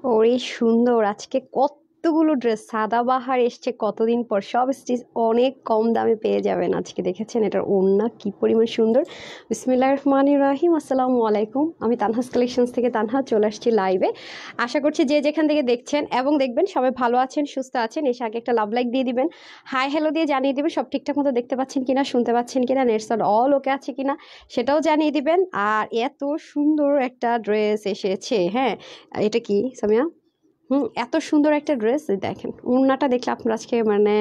ওরে সুন্দর! আজকে কতগুলো ড্রেস সাদাবাহার এসছে কতদিন পর। সব স্টিচ অনেক কম দামে পেয়ে যাবেন আজকে। দেখেছেন এটার ওড়না কি পরিমাণ সুন্দর। বিসমিল্লাহির রহমানির রহিম। আসসালামু আলাইকুম। আমি তানহাস কালেকশনস থেকে তানহা চলে আসছি লাইভে। আশা করছি যে যেখান থেকে দেখছেন এবং দেখবেন সবাই ভালো আছেন, সুস্থ আছেন। এসে আগে একটা লাভ লাইক দিয়ে দিবেন, হাই হ্যালো দিয়ে জানিয়ে দিবেন সব ঠিকঠাক মতো দেখতে পাচ্ছেন কিনা, শুনতে পাচ্ছেন কিনা, নেট সাউন্ড অল ওকে আছে কিনা সেটাও জানিয়ে দিবেন। আর এত সুন্দর একটা ড্রেস এসেছে। হ্যাঁ, এটা কি সামিয়া? এত সুন্দর একটা ড্রেস দেখেন। ওড়নাটা দেখলে আপনার আজকে মানে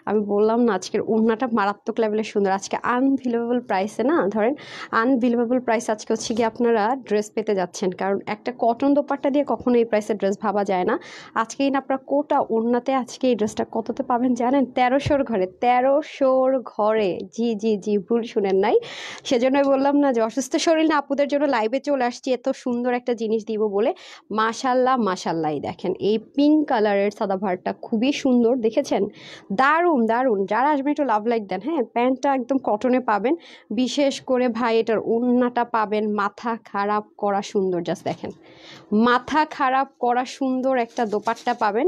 আমি বললাম না, আজকের ওড়নাটা মারাত্মক লেভেলের সুন্দর। আজকে আনবিলিভেবল প্রাইসে, না ধরেন আনবিলিভেবল প্রাইস আজকে হচ্ছে গিয়ে আপনারা ড্রেস পেতে যাচ্ছেন, কারণ একটা কটন দোপাট্টা দিয়ে কখনো এই প্রাইসের ড্রেস ভাবা যায় না। আজকেই না আপনারা কোটা ওড়নাতে আজকে এই ড্রেসটা কততে পাবেন জানেন? 1300-র ঘরে। 1300-র ঘরে, জি জি জি, ভুল শুনেন নাই। সেজন্যই বললাম না যে অসুস্থ শরীর না আপুদের জন্য লাইভে চলে আসছি এত সুন্দর একটা জিনিস দিব বলে। মাশাল্লাহ মাশাল্লাহ, দেখেন এই পিঙ্ক কালারের সাদাভারটা খুবই সুন্দর, দেখেছেন? দারুণ দারুণ। যারা আসবেন একটু লাভ লাইক দেন। হ্যাঁ, প্যান্টটা একদম কটনে পাবেন, বিশেষ করে ভাই এটার ওড়নাটা পাবেন মাথা খারাপ করা সুন্দর। জাস্ট দেখেন, মাথা খারাপ করা সুন্দর একটা দোপাট্টা পাবেন।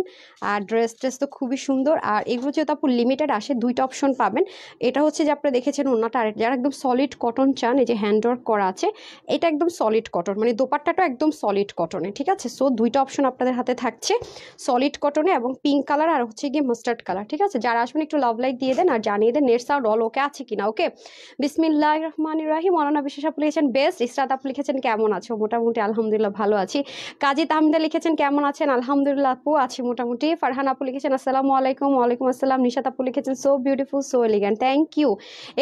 আর ড্রেস তো খুবই সুন্দর। আর এগুলো যেহেতু আপু লিমিটেড আসে, দুইটা অপশন পাবেন। এটা হচ্ছে যে আপনারা দেখেছেন ওড়নাটা, আর যারা একদম সলিড কটন চান, এই যে হ্যান্ড ওয়ার্ক করা আছে, এটা একদম সলিড কটন, মানে দোপাট্টাটা একদম সলিড কটনে। ঠিক আছে, সো দুইটা অপশন আপনাদের হাতে থাকছে, সলিড কটনে এবং পিঙ্ক কালার আর হচ্ছে গিয়ে মাস্টার্ড কালার। ঠিক আছে, যারা আসবেন একটু লাভ লাইক দিয়ে দেন আর জানিয়ে দেন নেট সাউন্ড অল ওকে আছে কিনা। ওকে, বিসমিল্লাহির রহমানির রহিম। অনন্যা বিশ্বাস আপু লিখেছেন বেস্ট। ইসরাত আপু লিখেছেন কেমন আছো? মোটামুটি আলহামদুলিল্লাহ ভালো আছি। কাজী তাহমিদা লিখেছেন কেমন আছেন? আলহামদুলিল্লাহ আপু আছি মোটামুটি। ফারহান আপু লিখেছেন আসসালামু আলাইকুম। ওয়ালাইকুম আসসালাম। নিশাত আপু লিখেছেন so beautiful so elegant, thank you.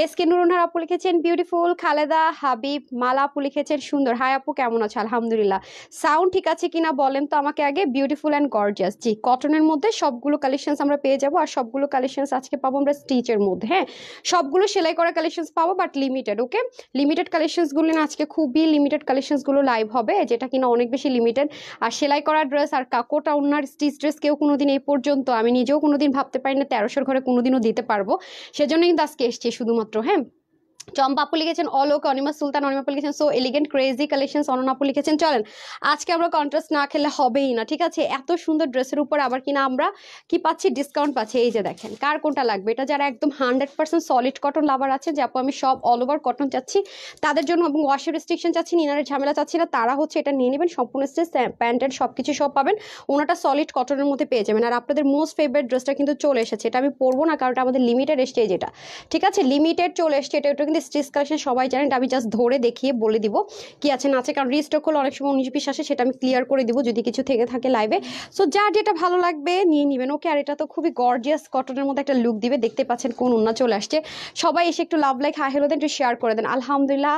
S K Nurunnahar আপু লিখেছেন বিউটিফুল। খালেদা হাবিব মালা আপু লিখেছেন সুন্দর। হাই আপু কেমন আছো? আলহামদুলিল্লাহ। সাউন্ড ঠিক আছে কিনা বলেন তো আমাকে আগে। বিউটিফুল অ্যান্ড গর্জিয়াস, জি, কটনের মধ্যে সবগুলো কালেকশনস আমরা পেয়ে যাবো। আর সবগুলো কালেকশনস আজকে পাবো আমরা স্টিচের মধ্যে। হ্যাঁ, সবগুলো সেলাই করা কালেকশনস পাবো, বাট লিমিটেড। ওকে, লিমিটেড কালেকশনসগুলো না আজকে খুবই লিমিটেড কালেকশনসগুলো লাইভ হবে, যেটা কিনা অনেক বেশি লিমিটেড। আর সেলাই করা ড্রেস আর কাকোটা ওনার স্টিচ ড্রেস কেউ কোনোদিন এই পর্যন্ত, আমি নিজেও কোনোদিন ভাবতে পারি না 1300-র ঘরে কোনোদিনও দিতে পারবো। সেজন্য কিন্তু আজকে এসছি শুধুমাত্র। হ্যাঁ, চম্পা আপু লিখেছেন অল ওকে। অনিমা সুলতান অনিমা আপু লিখেছেন so elegant crazy collections. Ananya আপু লিখেছেন চলেন আজকে আমরা কন্ট্রাস্ট না খেলে হবেই না। ঠিক আছে, এত সুন্দর ড্রেসের উপর আবার কিনা আমরা কি পাচ্ছি? ডিসকাউন্ট পাচ্ছি। এই যে দেখেন, কার কোনটা লাগবে? এটা যারা একদম 100% সলিড কটন লাভার আছে, যে আপু আমি সব অল ওভার কটন চাচ্ছি তাদের জন্য, এবং ওয়াশের রেস্ট্রিকশন চাচ্ছি, ইনারের ঝামেলা চাচ্ছি না, তারা হচ্ছে এটা নিয়ে নেবেন। সম্পূর্ণ স্টেজ প্যান্টের সবকিছু সব পাবেন, ওনাটা সলিড কটনের মধ্যে পেয়ে যাবেন। আর আপনাদের মোস্ট ফেভারিট ড্রেসটা কিন্তু চলে এসেছে, এটা আমি পরবো না কারণ এটা আমাদের লিমিটেড এসছে। যেটা ঠিক আছে, লিমিটেড চলে এসছে, এটা কিন্তু স্টিচ কালেকশন সবাই জানেন। আমি জাস্ট ধরে দেখিয়ে বলে দিব কি আছে না আছে, কারণ রিস্টক হলে অনেক সময় 19 পিস আসে, সেটা আমি ক্লিয়ার করে দিব যদি কিছু থেকে থাকে লাইভে। সো যার যেটা ভালো লাগবে নিয়ে নেবেন। ওকে, আর এটা তো খুবই গর্জিয়াস কটনের মধ্যে একটা লুক দিবে। দেখতে পাচ্ছেন কোন ওন্না চলে আসছে। সবাই এসে একটু লাভ লাইক হাই হ্যালো দেন, একটু শেয়ার করে দেন। আলহামদুলিল্লাহ,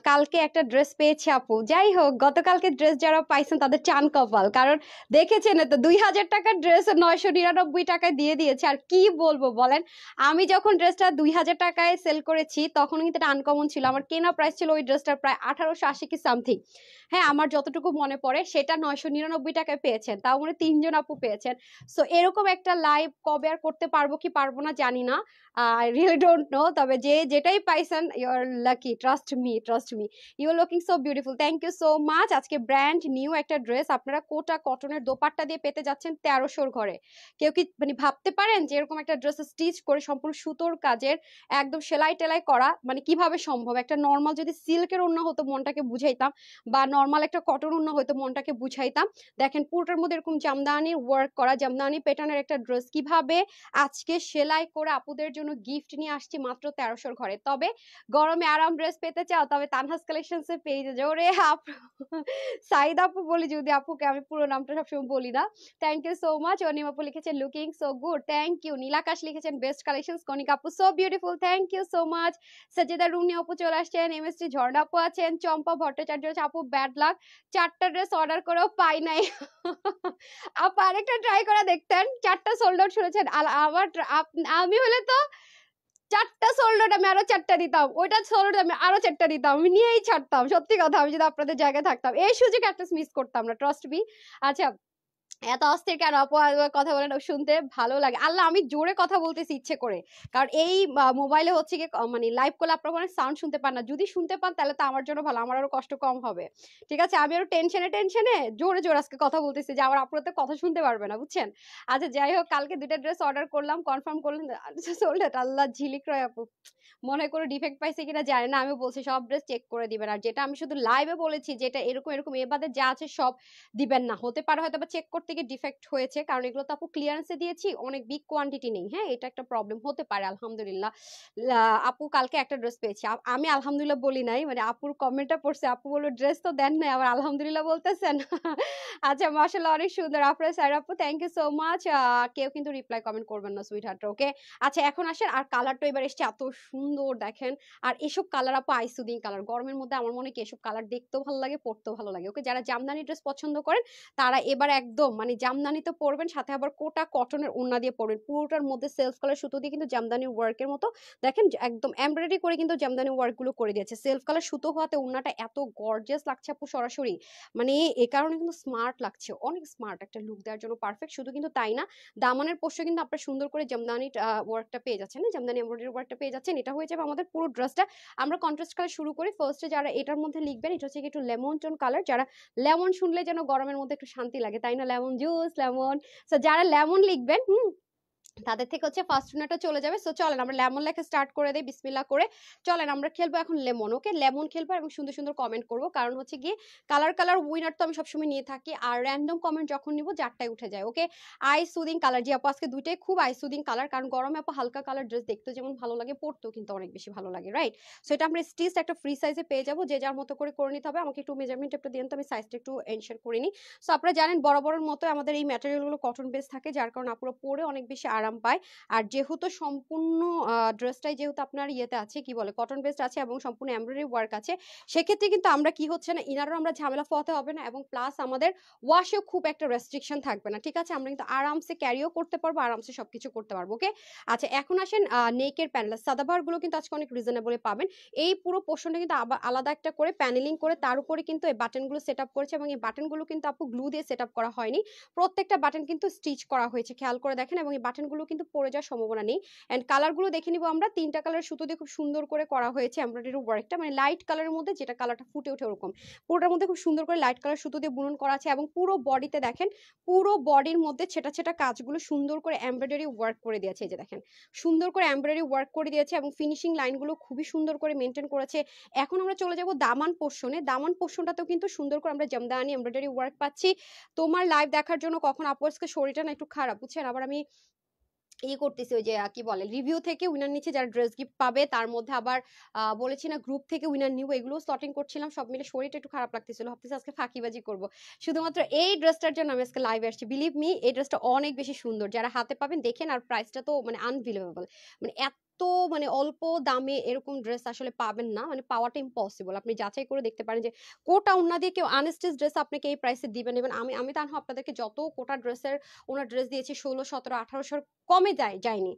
কালকে একটা ড্রেস পেয়েছি আপু। যাই হোক, গতকালকে ড্রেস যারা পাইছেন তাদের চান কপাল, কারণ দেখেছেন তো 2000 টাকার ড্রেস 999 টাকায় দিয়ে দিয়েছে। আর কি বলবো বলেন, আমি যখন ড্রেসটা 2000 টাকায় সেল করেছি তখন কিন্তু এটা আনকমন ছিল। আমার কেনা প্রাইস ছিল ওই ড্রেসটার প্রায় 1880 কি সামথিং। হ্যাঁ, আমার যতটুকু মনে পড়ে সেটা 999 টাকায় পেয়েছেন, তাও মানে 3জন আপু পেয়েছেন। সো এরকম একটা লাইভ কবে আর করতে পারবো কি পারবো না জানি না, আই রিয়েলি ডোন্ট নো। তবে যে যেটাই পাইছেন you are lucky, trust me trust me. You are looking so beautiful, thank you so much. আজকে ব্র্যান্ড নিউ একটা ড্রেস আপনারা কোটা কটনের দোপাট্টা দিয়ে পেতে যাচ্ছেন 1300-র ঘরে। কেউ কি মানে ভাবতে পারেন যে এরকম একটা ড্রেস স্টিচ করে সম্পূর্ণ সুতোর কাজের একদম সেলাই টেলাই করা মানে কিভাবে সম্ভব? একটা নর্মাল যদি সিল্কের ওড়না হতো মনটাকে বুঝাইতাম, বা নর্মাল একটা কটন ওড়না হয়তো মনটাকে বুঝাইতাম। দেখেন পুরোটার মধ্যে এরকম জামদানি ওয়ার্ক করা, জামদানি প্যাটার্নের একটা ড্রেস কিভাবে আজকে সেলাই করে আপুদের জন্য গিফট নিয়ে আসছি মাত্র 1300-র ঘরে। তবে গরমে আরাম ড্রেস পেতে চাও তবে তানহাস কালেকশনস এর পেজে যাও রে আপু। সাইদ আপু বলি যদি, আপুকে আমি পুরো নামটা সবসময় বলি না। Thank you so much. Anim আপু লিখেছেন looking so good, thank you. Nilakash লিখেছেন বেস্ট কালেকশনস। কনিকা আপু so beautiful, thank you so much. Sajida Runi আপু চলে আসছেন। এমএসটি ঝর্ণা আপু আছেন। চম্পা ভট্টাচার্য আপু ব্যাড লাক, 4টা ড্রেস অর্ডার করেও পাই নাই। আপু আরেকটা ট্রাই করে দেখতেন, 4টা সোল্ড আউট শুনেছেন। আমার আমি হলে তো 4টা সোল্ড আউট, আমি আরো 4টা দিতাম। ওইটা সোল্ড আমি আরো 4টা দিতাম, আমি নিয়েই ছাড়তাম। সত্যি কথা, আমি যদি আপনাদের জায়গায় থাকতাম এই সুযোগ একটা মিস করতাম না, ট্রাস্ট মি। আচ্ছা, এত অস্থির কেন আপু? কথা বলেন, শুনতে ভালো লাগে। আল্লাহ, আমি জোরে কথা বলতেছি ইচ্ছে করে, কারণ এই মোবাইলে হচ্ছে কি মানে লাইভ করলে আপনারা কোনো সাউন্ড শুনতে পান না। যদি শুনতে পান তাহলে তো আমার জন্য ভালো, আমার আরো কষ্ট কম হবে। ঠিক আছে, আমি আরো টেনশনে টেনশনে জোরে জোরে আজকে কথা বলতেছি যে আমার আপুরা তো কথা শুনতে পারবে না, বুঝছেন? আচ্ছা যাই হোক, কালকে 2টা ড্রেস অর্ডার করলাম, কনফার্ম করলেন সোল্ড। আল্লাহ, ঝিলিক রয় আপু, মনে হয় কোনো ডিফেক্ট পাইছে কিনা জানি না। আমি বলছি সব ড্রেস চেক করে দিবেন, আর যেটা আমি শুধু লাইভে বলেছি যেটা এরকম এরকম এ বাদে যা আছে সব দিবেন না। হতে পারে হয়তো বা চেক করতে গিয়ে ডিফেক্ট হয়েছে, কারণ এগুলো তো আপু ক্লিয়ারেন্সে দিয়েছি, অনেক বিগ কোয়ান্টিটি নেই। হ্যাঁ, এটা একটা প্রবলেম হতে পারে। আলহামদুলিল্লাহ আপু কালকে একটা ড্রেস পেয়েছি। আমি আলহামদুলিল্লাহ বলি নাই, মানে আপুর কমেন্টটা পড়ছে, আপু বললো ড্রেস তো দেন নাই আবার আলহামদুলিল্লাহ বলতেছেন। আচ্ছা, মাশাআল্লাহ অনেক সুন্দর আপনার স্যার আপু, থ্যাংক ইউ সো মাচ। কেউ কিন্তু রিপ্লাই কমেন্ট করবেন না সুইট হার্ট, ওকে? আচ্ছা এখন আসেন, আর কালারটা এবার এসছে এত সুন্দর দেখেন। আর এসব কালার আপু আইসুদিন কালার, গরমের মধ্যে আমার মনে হয় কি এসব কালার দেখতেও ভালো লাগে, পরতেও ভালো লাগে। ওকে, যারা জামদানি ড্রেস পছন্দ করেন তারা এবার একদম মানে জামদানি তো পরবেন, সাথে আবার কোটা কটনের ওড়না দিয়ে পরবেন। পুরোটার মধ্যে সেলফ কালার সুতো দিয়ে কিন্তু জামদানি ওয়ার্কের মতো দেখেন, একদম এমব্রয়ডারি করে কিন্তু জামদানি ওয়ার্ক গুলো করে দিয়েছে। সেলফ কালার সুতো হওয়াতে ওড়নাটা এত গর্জিয়াস লাগছে আপু সরাসরি, মানে এ কারণে কিন্তু স্মার্ট লাগছে, অনেক স্মার্ট একটা লুক দেওয়ার জন্য পারফেক্ট। শুধু কিন্তু তাই না, দামানের পোস্টে কিন্তু আপনারা সুন্দর করে জামদানি ওয়ার্কটা পেয়ে যাচ্ছেন, না জামদানি এমব্রয়ডারি ওয়ার্কটা পেয়ে যাচ্ছেন। এটা হয়ে যাবে আমাদের পুরো ড্রেসটা। আমরা কন্ট্রাস্ট কালার শুরু করি ফার্স্টে, যারা এটার মধ্যে লিখবেন এটা হচ্ছে একটু লেমন টোন কালার। যারা লেমন শুনলে যেন গরমের মধ্যে একটু শান্তি লাগে, তাই না? Lemon juice, lemon. সো যারা লেমন লিখবেন তাদের থেকে হচ্ছে ফার্স্ট উইনারটা চলে যাবে। সো চলেন আমরা লেমন লেখা স্টার্ট করে দেই, বিসমিল্লাহ করে। চলেন আমরা খেলবো এখন লেমন, ওকে? লেমন খেলবো এবং সুন্দর সুন্দর কমেন্ট করবো, কারণ হচ্ছে গিয়ে কালার কালার উইনার তো আমি সবসময় নিয়ে থাকি, আর র্যান্ডম কমেন্ট যখন নিবো যারটাই উঠে যায়, ওকে? আই সুদিং কালার, জি আপু আজকে দুইটাই খুব আই সুদিং কালার, কারণ গরমে আপু হালকা কালার ড্রেস দেখতে যেমন ভালো লাগে, পরতেও কিন্তু অনেক বেশি ভালো লাগে, রাইট? সো এটা আমরা স্টিচ একটা ফ্রি সাইজে পেয়ে যাবো, যে যার মতো করে নিতে হবে। আমাকে একটু মেজারমেন্ট একটা দিন, তো আমি সাইজটা একটু এনশিওর করে নিই। সো আপনারা জানেন বরাবরের মতো আমাদের এই ম্যাটেরিয়ালগুলো কটন বেস থাকে, যার কারণে আপুরা পরে অনেক বেশি আরাম পায়। আর যেহেতু সম্পূর্ণ ড্রেসটাই যেহেতু আপনার ইয়েতে আছে, কি বলে, কটন বেসড আছে এবং সম্পূর্ণ এমব্রয়ডারি ওয়ার্ক আছে, সেক্ষেত্রে কিন্তু আমরা কি হচ্ছে না, ইনারও আমরা ঝামেলা পোহাতে হবে না, এবং প্লাস আমাদের ওয়াশেও খুব একটা রেস্ট্রিকশন থাকবে না। ঠিক আছে, আমরা কিন্তু আরামসে ক্যারিও করতে পারবো, আরামসে সবকিছু করতে পারবো, ওকে? আচ্ছা এখন আসেন নেকের প্যানেল, সাদাবাহার গুলো কিন্তু আজকে অনেক রিজনেবলে পাবেন। এই পুরো পোর্শনটা কিন্তু আবার আলাদা একটা করে প্যানেলিং করে তার উপরে কিন্তু এই বাটনগুলো সেট আপ করেছে, এবং এই বাটনগুলো কিন্তু আপু গ্লু দিয়ে সেট আপ করা হয়নি, প্রত্যেকটা বাটন কিন্তু স্টিচ করা হয়েছে, খেয়াল করে দেখেন। এবং এই বাটনগুলো কিন্তু পড়ে যাওয়ার সম্ভাবনা নেই। এন্ড কালারগুলো দেখে নিব আমরা, 3টা কালার সুতো দিয়ে খুব সুন্দর করে করা হয়েছে এমব্রয়ডারি ওয়ার্কটা, মানে লাইট কালারের মধ্যে যেটা কালারটা ফুটে ওঠে ওরকম পুরোটার মধ্যে খুব সুন্দর করে লাইট কালার সুতো দিয়ে বুনন করা আছে। এবং পুরো বডিতে দেখেন, পুরো বডির মধ্যে ছেটা ছেটা কাজগুলো সুন্দর করে এমব্রয়ডারি ওয়ার্ক করে দিয়েছে। এই যে দেখেন, সুন্দর করে এমব্রয়ডারি ওয়ার্ক করে দিয়েছে, এবং ফিনিশিং লাইনগুলো খুবই সুন্দর করে মেনটেন করেছে। এখন আমরা চলে যাব দামান পোর্শনে। দামান পোর্শনটাতেও কিন্তু সুন্দর করে আমরা জামদানি এমব্রয়ডারি ওয়ার্ক পাচ্ছি। তোমার লাইভ দেখার জন্য কখন আপওয়ার্সকে শরীরটা না একটু খারাপ, বুঝছেন? আবার আমি করতেছি ওই যে কি বলে, রিভিউ থেকে উইনার নিচ্ছে, যারা ড্রেস গিফট পাবে তার মধ্যে আবার বলেছি না গ্রুপ থেকে উইনার নিব, এগুলো স্লটিং করছিলাম, সব মিলে শরীরটা একটু খারাপ লাগতেছিল, ভাবতেছি আজকে ফাঁকিবাজি করব। শুধুমাত্র এই ড্রেসটার জন্য আমি আজকে লাইভে আসছি। বিলিভ মি, এই ড্রেসটা অনেক বেশি সুন্দর, যারা হাতে পাবেন দেখেন। আর প্রাইসটা তো মানে আনবিলিভেবল, মানে এত মানে অল্প দামে এরকম ড্রেস আসলে পাবেন না, মানে পাওয়াটা ইম্পসিবল। আপনি যাচাই করে দেখতে পারেন যে কোটা ওন্না দিয়ে কেউ আনস্টিচ ড্রেস আপনাকে এই প্রাইসে দিবেন। এবং আমি আমি তা আপনাদেরকে যত কোটা ড্রেসের ওনার ড্রেস দিয়েছি 16, 17, 1800 কমে যায়নি,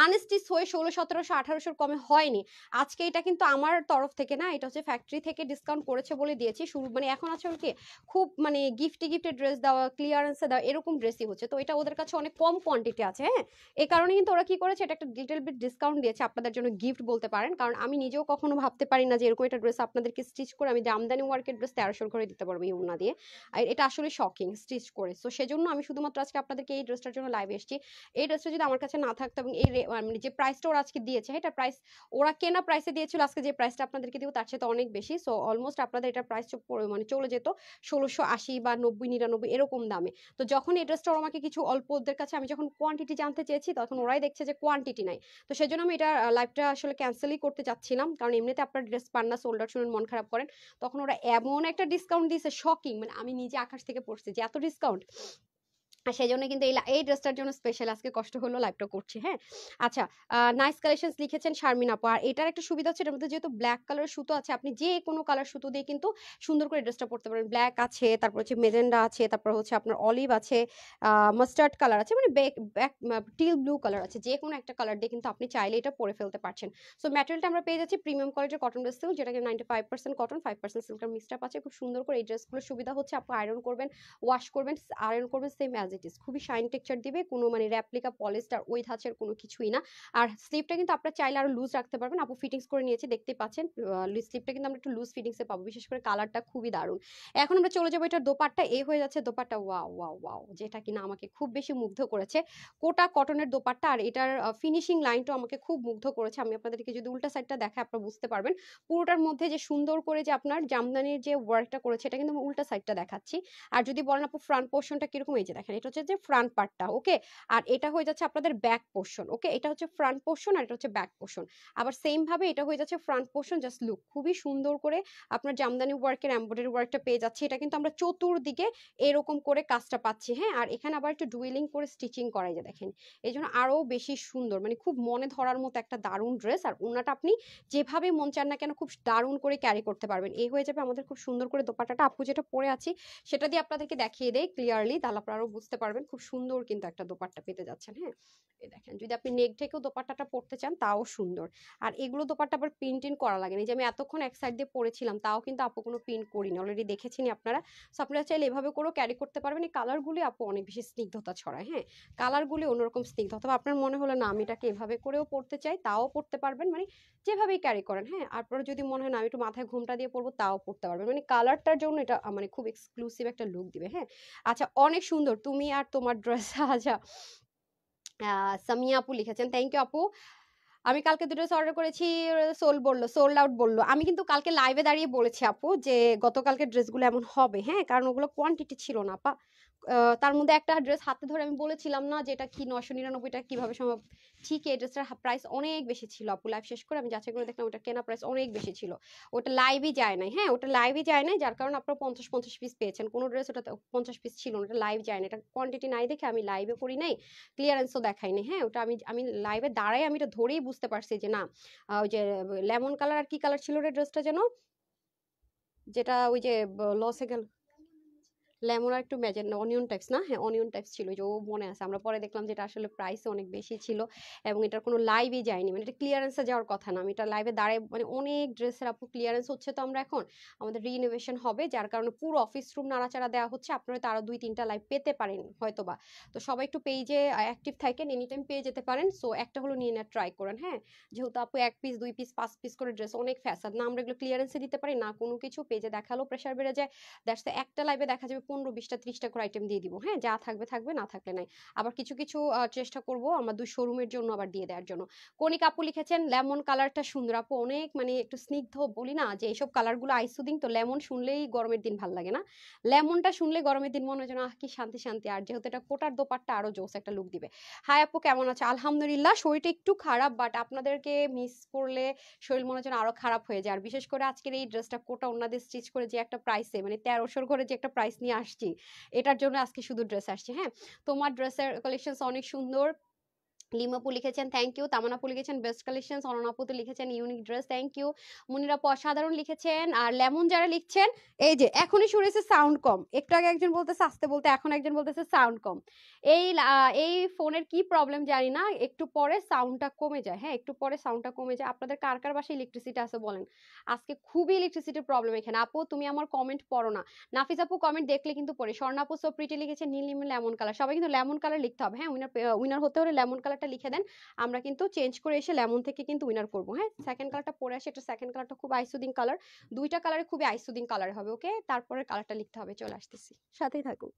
আনস্টিচ হয়ে 16, 1700, 1800 কমে হয়নি। আজকে এটা কিন্তু আমার তরফ থেকে না, এটা হচ্ছে ফ্যাক্টরি থেকে ডিসকাউন্ট করেছে বলে দিয়েছি শুরু, মানে এখন আছে কি খুব মানে গিফটে ড্রেস দেওয়া, ক্লিয়ারেন্সে দেওয়া, এরকম ড্রেসই হচ্ছে। তো এটা ওদের কাছে অনেক কম কোয়ান্টিটি আছে, হ্যাঁ, এই কারণে কিন্তু ওরা কি করেছে, এটা একটা লিটল বিট ডিসকাউন্ট দিয়েছে আপনাদের জন্য, গিফট বলতে পারেন। কারণ আমি নিজেও কখনো ভাবতে পারি না যে এরকম একটা ড্রেস আপনাদেরকে স্টিচ করে আমি জামদানি ওয়ার্কের ড্রেস 1300 করে দিতে পারবো এই ওড়না দিয়ে। আর এটা আসলে শকিং স্টিচ করে। তো সেজন্য আমি শুধুমাত্র আজকে আপনাদেরকে এই ড্রেসটার জন্য লাইভ এসেছি। এই ড্রেসটা যদি আমার কাছে না থাকতো, এবং এই মানে যে প্রাইসটা ওরা আজকে দিয়েছে, এটা প্রাইস ওরা কেনা প্রাইসে দিয়েছিল, আজকে যে প্রাইসটা আপনাদেরকে দিব তার চেয়ে তো অনেক বেশি। সো অলমোস্ট আপনাদের এটা প্রাইস মানে চলে যেত 1680 বা 90, 99 এরকম দামে। তো যখন এই ড্রেসটা ওরা আমাকে কিছু অল্প ওদের কাছে, আমি যখন কোয়ান্টিটি জানতে চেয়েছি, তখন ওরাই দেখছে যে কোয়ান্টিটি নাই। তো সেজন্য আমি এটা লাইভটা আসলে ক্যান্সেলই করতে চাচ্ছিলাম, কারণ এমনিতে আপনার ড্রেস পান না, সোল্ড আউট শুনে মন খারাপ করেন। তখন ওরা এমন একটা ডিসকাউন্ট দিয়েছে, শকিং, মানে আমি নিজে আকাশ থেকে পড়ছি যে এত ডিসকাউন্ট। আর সেই জন্য কিন্তু এই ড্রেসটার জন্য স্পেশাল আজকে কষ্ট হলো লাইভটা করছি, হ্যাঁ। আচ্ছা, নাইস কালেকশনস লিখেছেন শারমিন আপু। আর এটার একটা সুবিধা হচ্ছে, এটার মধ্যে যেহেতু ব্ল্যাক কালার সুতো আছে, আপনি যে কোনো কালার সুতো দিয়ে কিন্তু সুন্দর করে ড্রেসটা পরতে পারেন। ব্ল্যাক আছে, তারপর হচ্ছে মেজেন্ডা আছে, তারপর হচ্ছে আপনার অলিভ আছে, মাস্টার্ড কালার আছে, মানে টিল ব্লু কালার আছে, যে কোনো একটা কালার দিয়ে কিন্তু আপনি চাইলে এটা পরে ফেলতে পারছেন। সো ম্যাটেরিয়ালটা আমরা পেয়ে যাচ্ছি প্রিমিয়াম কোয়ালিটির কটন বেস সিল্ক, যেটাকে 95% কটন, 5% সিল্কের মিক্সড আপ আছে। খুব সুন্দর করে এই ড্রেসগুলোর সুবিধা হচ্ছে আপনি আয়রন করবেন, ওয়াশ করবেন, আয়রন করবেন same as as it is, খুবই শাইন টেক্সচার দিবে, কোনো মানে র্যাপ্লিকা পলিস্টার ওই ধাঁচের কোনো কিছুই না। আর স্লিপটা কিন্তু আপনারা চাইলে আরো লুজ রাখতে পারবেন। আপু ফিটিংস করে নিয়েছি, দেখতেই পাচ্ছেন স্লিপটা কিন্তু আমরা একটু লুজ ফিটিংসে পাবো, বিশেষ করে কালারটা খুবই দারুণ। এখন আমরা চলে যাবো এটার দোপাট্টা, এই হয়ে যাচ্ছে দোপাট্টা, ওয়াও ওয়াও ওয়াও, যেটা কিনা আমাকে খুব বেশি মুগ্ধ করেছে। কোটা কটনের দোপাট্টা, আর এটার ফিনিশিং লাইনটাও আমাকে খুব মুগ্ধ করেছে। আমি আপনাদেরকে যদি উল্টা সাইডটা দেখাই আপনারা বুঝতে পারবেন পুরোটার মধ্যে যে সুন্দর করে যে আপনার জামদানির যে ওয়ার্কটা করেছে, এটা কিন্তু আমি উল্টা সাইডটা দেখাচ্ছি। আর যদি বলেন আপু ফ্রন্ট পোর্শনটা কিরকম, এই যে দেখেন এটা হচ্ছে যে ফ্রন্ট পার্টটা, ওকে। আর এটা হয়ে যাচ্ছে আপনাদের ব্যাক পোর্শন, ওকে। এটা হচ্ছে ফ্রন্ট পোর্শন আর এটা হচ্ছে ব্যাক পোর্শন। আবার সেম ভাবে এটা হয়ে যাচ্ছে ফ্রন্ট পোর্শন, জাস্ট লুক খুবই সুন্দর করে আপনার জামদানি ওয়ার্কের এমব্রয়ডারি ওয়ার্কটা পেয়ে যাচ্ছে। এটা কিন্তু আমরা চতুর্দিকে এরকম করে কাজটা পাচ্ছি, হ্যাঁ। আর এখানে আবার একটু ডুয়েলিং করে স্টিচিং করাই, যে দেখেন, এই জন্য আরো বেশি সুন্দর, মানে খুব মনে ধরার মতো একটা দারুণ ড্রেস। আর ওনাটা আপনি যেভাবে মন চান না কেন খুব দারুণ করে ক্যারি করতে পারবেন। এই হয়ে যাবে আমাদের খুব সুন্দর করে দোপাট্টাটা। আপু যেটা পরে আছি সেটা দিয়ে আপনাদেরকে দেখিয়ে দেই ক্লিয়ারলি, তাহলে আপনারা আরো বুঝতে পারবেন। খুব সুন্দর কিন্তু একটা দোপাট্টা পেতে যাচ্ছেন, হ্যাঁ। এই দেখেন, যদি আপনি নেক ঢেকেও দোপাট্টাটা পরতে চান তাও সুন্দর। আর এগুলো দোপাট্টা আবার প্রিন্ট ইন করা লাগে না, এই যে আমি এতক্ষণ এক সাইড দিয়ে পরেছিলাম তাও কিন্তু আপু কোনো প্রিন্ট করিনি, অলরেডি দেখেছেন আপনারা। সো আপনারা চাইলে এভাবে করেও ক্যারি করতে পারবেন। এই কালারগুলি আপু অনেক বেশি স্নিগ্ধতা ছড়ায়, হ্যাঁ। কালারগুলি অন্যরকম স্নিগ্ধতা। আপনার মনে হলো না আমি এটাকে এভাবে করেও পরতে চাই, তাও পরতে পারবেন, মানে যেভাবেই ক্যারি করেন, হ্যাঁ। আপনার যদি মনে হয় না আমি একটু মাথায় ঘোমটা দিয়ে পরবো, তাও পরতে পারবেন। মানে কালারটার জন্য এটা মানে খুব এক্সক্লুসিভ একটা লুক দিবে, হ্যাঁ। আচ্ছা, অনেক সুন্দর তুমি আর তোমার ড্রেস। আচ্ছা, সামিয়া আপু লিখেছেন, থ্যাংক ইউ আপু। আমি কালকে দুটো ড্রেস অর্ডার করেছি, সোল্ড আউট বললো। আমি কিন্তু কালকে লাইভে দাঁড়িয়ে বলেছি আপু যে গতকালকে ড্রেসগুলো এমন হবে, হ্যাঁ, কারণ ওগুলো কোয়ান্টিটি ছিল না আপা। তার মধ্যে একটা ড্রেস হাতে ধরে আমি বলেছিলাম না যেটা কি 999 টাকা কিভাবে সম্ভব। ঠিক এই ড্রেসটার প্রাইস অনেক বেশি ছিল আপু, লাইভ শেষ করে আমি যাচাই করে দেখলাম ওটা কেনা প্রাইস অনেক বেশি ছিল। ওটা লাইভই যায় নাই, হ্যাঁ, ওটা লাইভই যায় নাই, যার কারণে আপনারা 50 পিস পেয়েছেন। কোনো ড্রেস ওটা 50 পিস ছিল না, ওটা লাইভ যায় না। এটা কোয়ান্টিটি নাই দেখে আমি লাইভে করি নাই, ক্লিয়ারেন্সও দেখাই নাই, হ্যাঁ। ওটা আমি আমি লাইভে দাঁড়াই আমি এটা ধরেই বুঝতে পারছি যে না, ওই যে লেমন কালার আর কি কালার ছিল রে ড্রেসটা যেন, যেটা ওই যে লসে গেল, লেমন আর একটু ম্যাজেন্টা অনিয়ন টাইপস না, হ্যাঁ অনিয়ন টাইপস ছিল, যে ও মনে আছে। আমরা পরে দেখলাম যে এটা আসলে প্রাইস অনেক বেশি ছিল এবং এটার কোনো লাইভই যায়নি, মানে এটা ক্লিয়ারেন্সে যাওয়ার কথা না। আমি এটা লাইভে দাঁড়ায় মানে অনেক ড্রেসের আপু ক্লিয়ারেন্স হচ্ছে, তো আমরা এখন আমাদের রিইনোভেশন হবে, যার কারণে পুরো অফিস রুম নাড়াচাড়া দেওয়া হচ্ছে। আপনারা তো আরো 2-3টা লাইভ পেতে পারেন হয়তো বা। তো সবাই একটু পেজে অ্যাক্টিভ থাকেন, এনি টাইম পেয়ে যেতে পারেন। সো একটা হলো নিয়ে নেওয়ার ট্রাই করেন, হ্যাঁ। যেহেতু আপু 1 পিস 2 পিস 5 পিস করে ড্রেস অনেক ফ্যাসাদ না, আমরা এগুলো ক্লিয়ারেন্সে দিতে পারি না, কোনো কিছু পেজে দেখালেও প্রেশার বেড়ে যায়। দ্যাটস একটা লাইভে দেখা যাবে 15 20টা 30টা করে আইটেম দিয়ে দিব, হ্যাঁ। যা থাকবে থাকবে, না থাকলে নাই। আবার কিছু কিছু চেষ্টা করব আমরা 2 শোরুমের জন্য আবার দিয়ে দেওয়ার জন্য। কনিক আপু লিখেছেন লেমন কালারটা সুন্দর আপু, অনেক মানে একটু স্নিগ্ধ, বলি না যে এইসব কালারগুলো আইসুদিং, তো লেমন শুনলেই গরমের দিন ভাল লাগে না, লেমনটা শুনলে গরমের দিন মনে হয় যেন আহ কি শান্তি শান্তি। আর যেহেতু এটা কোটার দোপাট্টা আরো জোস একটা লুক দিবে। হাই আপু, কেমন আছে? আলহামদুলিল্লাহ, শরীরটা একটু খারাপ, বাট আপনাদেরকে মিস করলে শরীর মনে হয় যেন আরো খারাপ হয়ে যায়। আর বিশেষ করে আজকের এই ড্রেসটা কোটা ওনাদের স্টিচ করে যে একটা প্রাইসে, মানে 1300 করে যে একটা প্রাইস নিয়ে আসছি, এটার জন্য আজকে শুধু ড্রেস আসছে, হ্যাঁ। তোমার ড্রেসের কালেকশন অনেক সুন্দর। লিমাপু লিখেছেন থ্যাংক ইউ, তামানাপু লিখেছেন বেস্ট কালেকশন, অননাপু তো লিখেছেন ইউনিক ড্রেস, থ্যাংক ইউ। মুনিরাপু অসাধারণ লিখেছেন। আর লেমন যারা লিখছেন, এই যে এখনই শুনেছে সাউন্ড কম, একটু আগে একজন বলতেছে আসতে বলতে, এখন একজন বলতেছে সাউন্ড কম। এই ফোনের কি প্রবলেম জানি না, একটু পরে সাউন্ডটা কমে যায়, হ্যাঁ একটু পরে সাউন্ডটা কমে যায়। আপনাদের কার কার বাসায় ইলেকট্রিসিটি আছে বলেন? আজকে খুবই ইলেকট্রিসিটির প্রবলেম এখানে। আপু তুমি আমার কমেন্ট পড়ো না। নাফিস আপু কমেন্ট দেখলে কিন্তু পড়ে। স্বর্ণাপু সো প্রিটি লিখেছে নীল লেমন কালার, সবাই কিন্তু লেমন কালার লিখতে হবে, হ্যাঁ। উইনার হতে হলে লেমন কালারটা লিখে দেন, আমরা কিন্তু চেঞ্জ করে এসে লেমন থেকে কিন্তু উইনার করবো, হ্যাঁ। সেকেন্ড কালারটা পরে আসে, এটা সেকেন্ড কালারটা খুব আইসুদিং কালার, দুইটা কালারে খুবই আইসুদিং কালার হবে, ওকে। তারপরে কালারটা লিখতে হবে, চলে আসতেছি, সাথেই থাকুন।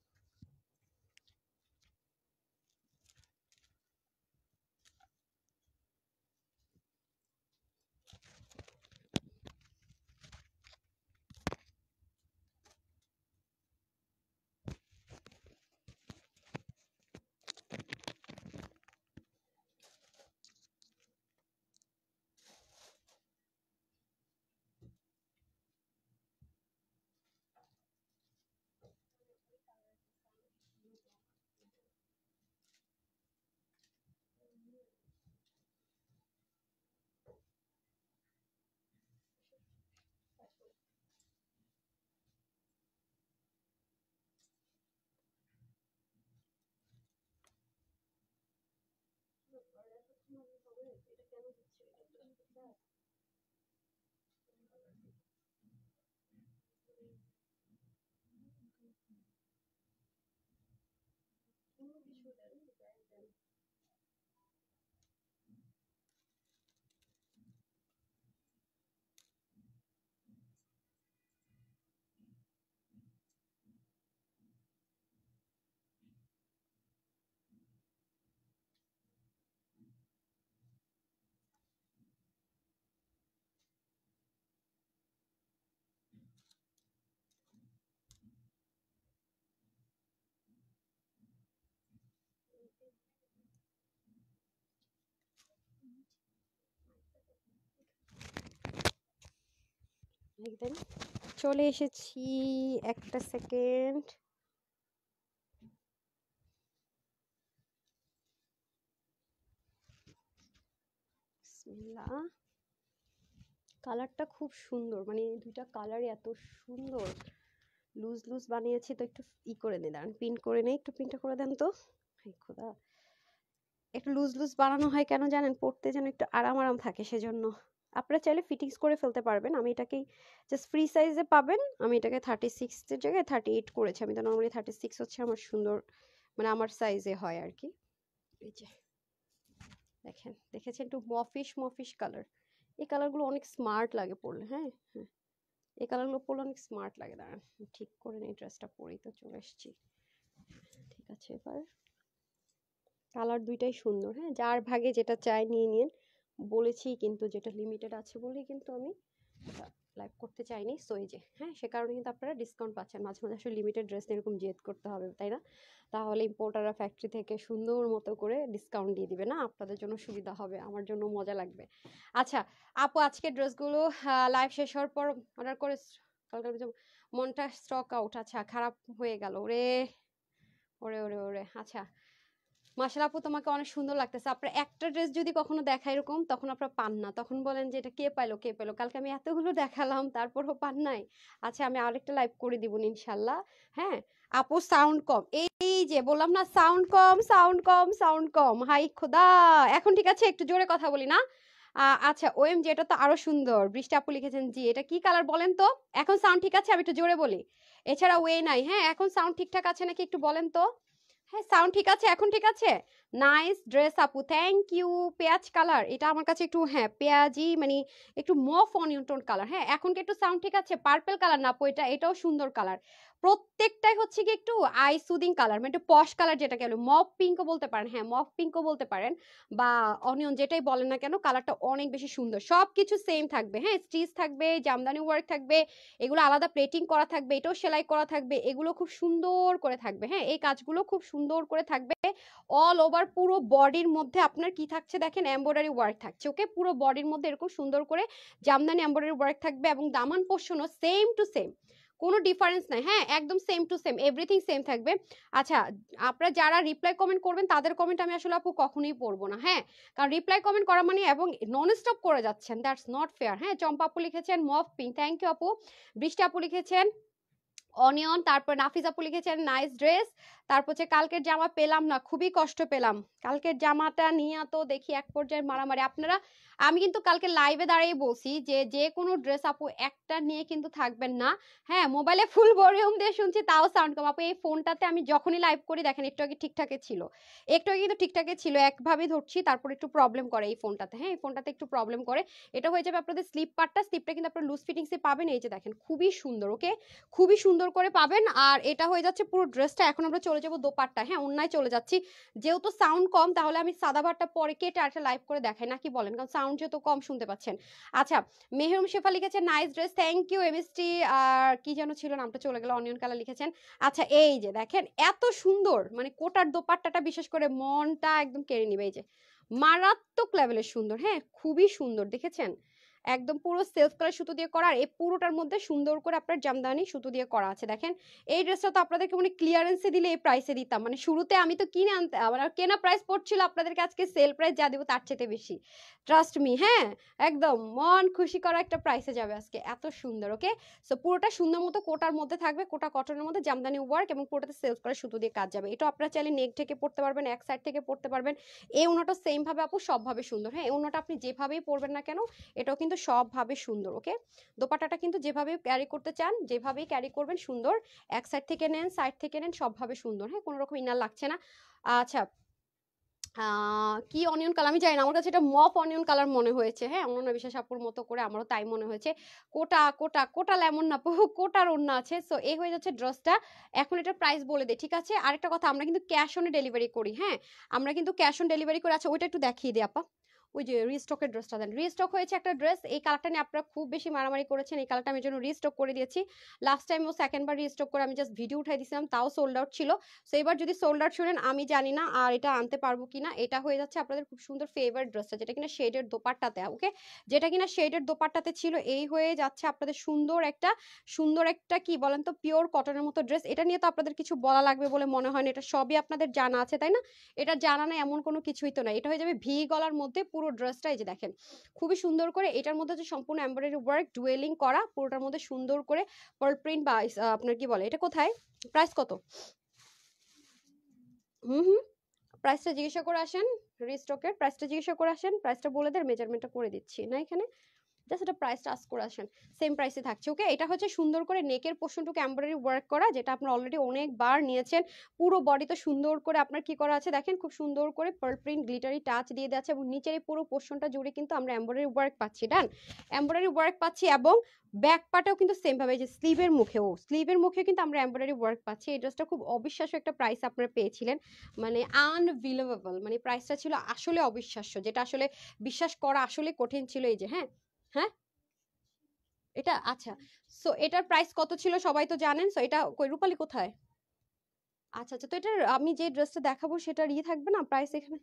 একদম চলে এসেছি, একটা সেকেন্ড। বিসমিল্লাহ। কালারটা খুব সুন্দর, মানে দুইটা কালারই এত সুন্দর। লুজ লুজ বানিয়েছি তো একটু করে দিন, দাঁড়ান পিন করে নেই, একটু পিনটা করে দেন তো। হাই খোদা, একটু লুজ লুজ বানানো হয় কেন জানেন? পড়তে যেন একটু আরাম আরাম থাকে, সেজন্য। আপনারা চাইলে ফিটিংস করে ফেলতে পারবেন, আমি এটাকেই জাস্ট ফ্রি সাইজে পাবেন। আমি এটাকে 36 এর জায়গায় 38 করেছি। আমি তো নর্মালি 36 হচ্ছে আমার সুন্দর, মানে আমার সাইজে হয় আর কি। এই যে দেখেন, দেখেছেন একটু মফিশ মফিশ কালার। এই কালারগুলো অনেক স্মার্ট লাগে পরলে। হ্যাঁ হ্যাঁ, এই কালারগুলো পরলে অনেক স্মার্ট লাগে। দাঁড়ান ঠিক করে নিই, ড্রেসটা পরেই তো চলে এসেছি। ঠিক আছে, এবার কালার দুইটাই সুন্দর। হ্যাঁ, যার ভাগে যেটা চাই নিয়ে নিন। বলেছি কিন্তু যেটা লিমিটেড আছে বলেই কিন্তু আমি লাইভ করতে চাইনি। সো এই যে হ্যাঁ, সে কারণে কিন্তু আপনারা ডিসকাউন্ট পাচ্ছেন। মাঝে মাঝে আসলে লিমিটেড ড্রেস এরকম জেদ করতে হবে, তাই না? তাহলে ইম্পোর্টাররা ফ্যাক্টরি থেকে সুন্দর মতো করে ডিসকাউন্ট দিয়ে দিবে না, আপনাদের জন্য সুবিধা হবে, আমার জন্য মজা লাগবে। আচ্ছা আপু, আজকে ড্রেসগুলো লাইভ শেষ হওয়ার পর অর্ডার করে কালকে মনটা স্টক আউট। আচ্ছা, খারাপ হয়ে গেল। ওরে ওরে ওরে ওরে। আচ্ছা মাশাআল্লাহ আপু, তোমাকে অনেক সুন্দর লাগতেছে। আপনার একটা ড্রেস যদি কখনো দেখা এরকম, তখন আপনারা পান না, তখন বলেন যে এটা কে পাইলো কে পেলো। কালকে আমি এতগুলো দেখালাম তারপরও পান নাই। আচ্ছা আমি আরেকটা লাইভ করে দিব ইনশাল্লাহ। হ্যাঁ আপু, সাউন্ড কম। এই যে বললাম না, সাউন্ড কম সাউন্ড কম সাউন্ড কম। হাই খোদা, এখন ঠিক আছে? একটু জোরে কথা বলি না? আচ্ছা ওএমজি, এটা তো আরো সুন্দর। বৃষ্টি আপু লিখেছেন জি, এটা কি কালার বলেন তো? এখন সাউন্ড ঠিক আছে? আমি একটু জোরে বলি, এছাড়া ওয়ে নাই। হ্যাঁ, এখন সাউন্ড ঠিকঠাক আছে নাকি একটু বলেন তো? হ্যাঁ সাউন্ড ঠিক আছে, এখন ঠিক আছে। নাইস ড্রেস আপু, থ্যাংক ইউ। পেঁয়াজ কালার, এটা আমার কাছে একটু হ্যাঁ পেঁয়াজি, মানে একটু মফ অনিয়ন টোন কালার। হ্যাঁ এখন কি একটু সাউন্ড ঠিক আছে? পার্পল কালার না আপু, এটাও সুন্দর কালার। প্রত্যেকটাই হচ্ছে কি একটু আই সুদিং কালার, মানে একটু পশ কালার, যেটাকে বলে মফ পিঙ্কও বলতে পারেন। হ্যাঁ মফ পিঙ্কও বলতে পারেন, বা অনিয়ন, যেটাই বলেন না কেন, কালারটা অনেক বেশি সুন্দর। সবকিছু সেম থাকবে। হ্যাঁ স্টিচ থাকবে, জামদানি ওয়ার্ক থাকবে, এগুলো আলাদা প্লেটিং করা থাকবে, এটাও সেলাই করা থাকবে, এগুলো খুব সুন্দর করে থাকবে। হ্যাঁ এই কাজগুলো খুব সুন্দর করে থাকবে। অল ওভার পুরো বডির মধ্যে আপনার কি থাকছে দেখেন, এমব্রয়ডারি ওয়ার্ক থাকছে। ওকে, পুরো বডির মধ্যে এরকম সুন্দর করে জামদানি এমব্রয়ডারি ওয়ার্ক থাকবে, এবং দামান পোর্শনও সেম টু সেম, কোনো ডিফারেন্স নাই। হ্যাঁ একদম same to same, everything same থাকবে। আচ্ছা আপনারা যারা রিপ্লাই কমেন্ট করবেন তাদের কমেন্ট আমি আসলে আপু কখনোই পড়বো না। হ্যাঁ কারণ রিপ্লাই কমেন্ট করা মানে এবং নন স্টপ করে যাচ্ছেন, দ্যাটস নট ফেয়ার। হ্যাঁ চম্পা আপু লিখেছেন মফ পিঙ্ক, থ্যাংক ইউ আপু। বৃষ্টি আপু লিখেছেন অনিয়ন, তারপর নাফিস আপু লিখেছেন নাইস ড্রেস। তারপর হচ্ছে কালকের জামা পেলাম না, খুবই কষ্ট পেলাম। কালকের জামাটা নিয়ে তো দেখি এক পর্যায়ে মারামারি। আপনারা, আমি কিন্তু কালকে লাইভে দাঁড়িয়ে বলছি যে যে কোনো ড্রেস আপু একটা নিয়ে কিন্তু থাকবেন না। হ্যাঁ মোবাইলে ফুল ভলিউম দিয়ে শুনছি তাও সাউন্ড কম। আপু এই ফোনটাতে আমি যখনই লাইভ করি দেখেন, একটু আগে ঠিকঠাকই ছিল, একটু আগে কিন্তু ঠিকঠাকই ছিল, একভাবেই ধরছি তারপর একটু প্রবলেম করে এই ফোনটাতে। হ্যাঁ এই ফোনটাতে একটু প্রবলেম করে। এটা হয়ে যাবে আপনাদের স্লিপ পার্টটা, স্লিপটা কিন্তু আপনারা লুজ ফিটিংসে পাবেন। এই যে দেখেন খুবই সুন্দর, ওকে খুবই সুন্দর করে পাবেন। আর এটা হয়ে যাচ্ছে পুরো ড্রেসটা। এখন আমরা চলে যাব দোপাট্টা। হ্যাঁ অন্যায় চলে যাচ্ছি, যেহেতু সাউন্ড কম তাহলে আমি সাদা ভাতটা পরে কেটে একটা লাইভ করে দেখাই, নাকি বলেন? কারণ সাউন্ড যেহেতু কম শুনতে পাচ্ছেন। আচ্ছা মেহরুম শেফা লিখেছেন nice dress, thank you. MST আর কি যেন ছিল নামটা চলে গেল, অনিয়ন কালার লিখেছেন। আচ্ছা এই যে দেখেন এত সুন্দর, মানে কোটার দোপাট্টাটা বিশেষ করে মনটা একদম কেড়ে নিবে। এই যে মারাত্মক লেভেলের সুন্দর। হ্যাঁ খুবই সুন্দর, দেখেছেন একদম পুরো সেলফ কালার সুতো দিয়ে করা। আর এই পুরোটার মধ্যে সুন্দর করে আপনার জামদানি সুতো দিয়ে করা আছে। দেখেন এই ড্রেসটা তো আপনাদেরকে মানে ক্লিয়ারেন্সে দিলে এই প্রাইসে দিতাম, মানে শুরুতে আমি তো কিনে আনতে, আমার কেনা প্রাইস পড়ছিল, আপনাদেরকে আজকে সেল প্রাইস যা দেবো তার চেয়ে বেশি, ট্রাস্ট মি। হ্যাঁ একদম মন খুশি করা একটা প্রাইসে যাবে আজকে, এত সুন্দর। ওকে সো পুরোটা সুন্দর মতো কোটার মধ্যে থাকবে, কোটা কটনের মধ্যে জামদানি ওয়ার্ক, এবং পুরোটাতে সেলফ করা সুতো দিয়ে কাজ যাবে। এটা আপনারা চাইলে নেক থেকে পড়তে পারবেন, এক সাইড থেকে পড়তে পারবেন। এই ওনাটা সেম ভাবে আপু সবভাবে সুন্দর। হ্যাঁ এই ওনাটা আপনি যেভাবেই পরবেন না কেন, এটাও কিন্তু কিন্তু সবভাবে সুন্দর। ওকে, দোপাট্টাটা কিন্তু যেভাবে ক্যারি করতে চান যেভাবেই ক্যারি করবেন সুন্দর, এক সাইড থেকে নেন সাইড থেকে নেন সবভাবে সুন্দর। হ্যাঁ, কোনো রকম ইনার লাগছে না। আচ্ছা, কি অনিয়ন কালার আমি জানি না, আমার কাছে এটা মফ অনিয়ন কালার মনে হয়েছে। হ্যাঁ, অনন্যা বিশ্বাস আপুর মতো করে আমারও তাই মনে হয়েছে। কোটা কোটা কোটা লেমন না, কোটার ওন্না আছে। সো এই হয়ে যাচ্ছে ড্রেসটা। এখন এটা প্রাইস বলে দেই, ঠিক আছে? আরেকটা কথা, আমরা কিন্তু ক্যাশ অনে ডেলিভারি করি। হ্যাঁ, আমরা কিন্তু ক্যাশ অন ডেলিভারি করে। আচ্ছা, ওইটা একটু দেখিয়ে দিই আপা, ওই যে রিস্টকের ড্রেসটা দেন। রিস্টক হয়েছে একটা ড্রেস, এই কালারটা নিয়ে আপনারা খুব বেশি মারামারি করেছেন, এই কালারটা আমি জন্য রিস্টক করে দিয়েছি। লাস্ট টাইম ও সেকেন্ড বার রিস্টক করে আমি জাস্ট ভিডিও উঠাই দিয়েছিলাম, তাও সোল্ড আউট ছিল। সো এবার যদি সোল্ড আউট শুনেন আমি জানি না আর এটা আনতে পারবো কিনা। এটা হয়ে যাচ্ছে আপনাদের খুব সুন্দর ফেভারিট ড্রেসটা, যেটা কিনা শেডের দোপাট্টাতে। ওকে, যেটা কিনা শেডের দোপাট্টাতে ছিল। এই হয়ে যাচ্ছে আপনাদের সুন্দর একটা কি বলেন তো, পিওর কটনের মতো ড্রেস। এটা নিয়ে তো আপনাদের কিছু বলা লাগবে বলে মনে হয় না, এটা সবই আপনাদের জানা আছে তাই না? এটা জানা না এমন কোনো কিছুই তো না। এটা হয়ে যাবে ভি গলার মধ্যে পুরো ড্রেসটা। এই যে দেখেন খুবই সুন্দর করে, এটার মধ্যে যে সম্পূর্ণ এমব্রয়ডারি ওয়ার্ক ডুয়েলিং করা, পুরোটার মধ্যে সুন্দর করে পার্ল প্রিন্ট বা আপনার কি বলে, এটা কোথায় প্রাইস কত? হুম হুম, প্রাইসটা জিজ্ঞাসা করে আসেন। রিস্টকের প্রাইসটা জিজ্ঞাসা করে আসেন, প্রাইসটা বলে দেন, মেজারমেন্টটা করে দিচ্ছি না এখানে। জাস্ট এটা প্রাইসটা আস্ক করে আসেন, সেম প্রাইসে থাকছে। ওকে, এটা হচ্ছে সুন্দর করে নেকের পোর্শনটুকু এমব্রয়ডারি ওয়ার্ক করা, যেটা আপনারা অলরেডি অনেকবার নিয়েছেন। পুরো বডিতে সুন্দর করে আপনার কি করা আছে দেখেন, খুব সুন্দর করে পার্ল প্রিন্ট গ্লিটারি টাচ দিয়ে দেওয়া আছে এবং নিচের এই পুরো পোর্শনটা জুড়ে কিন্তু আমরা এমব্রয়ডারি ওয়ার্ক পাচ্ছি। ডান, এমব্রয়ডারি ওয়ার্ক পাচ্ছি এবং ব্যাক পার্টেও কিন্তু সেম ভাবে, যে স্লিভের মুখে কিন্তু আমরা এমব্রয়ডারি ওয়ার্ক পাচ্ছি। এই ড্রেসটা খুব অবিশ্বাস্য একটা প্রাইস আপনারা পেয়েছিলেন, মানে আনবিলিভেবল, মানে প্রাইসটা ছিল আসলে অবিশ্বাস্য, যেটা আসলে বিশ্বাস করা আসলে কঠিন ছিল। এই যে হ্যাঁ হ্যাঁ, এটা আচ্ছা। সো এটার প্রাইস কত ছিল সবাই তো জানেন। সো এটা কই, রূপালী কোথায়? আচ্ছা আচ্ছা, তো এটার আমি যে ড্রেসটা দেখাবো সেটার থাকবে না প্রাইস এখানে?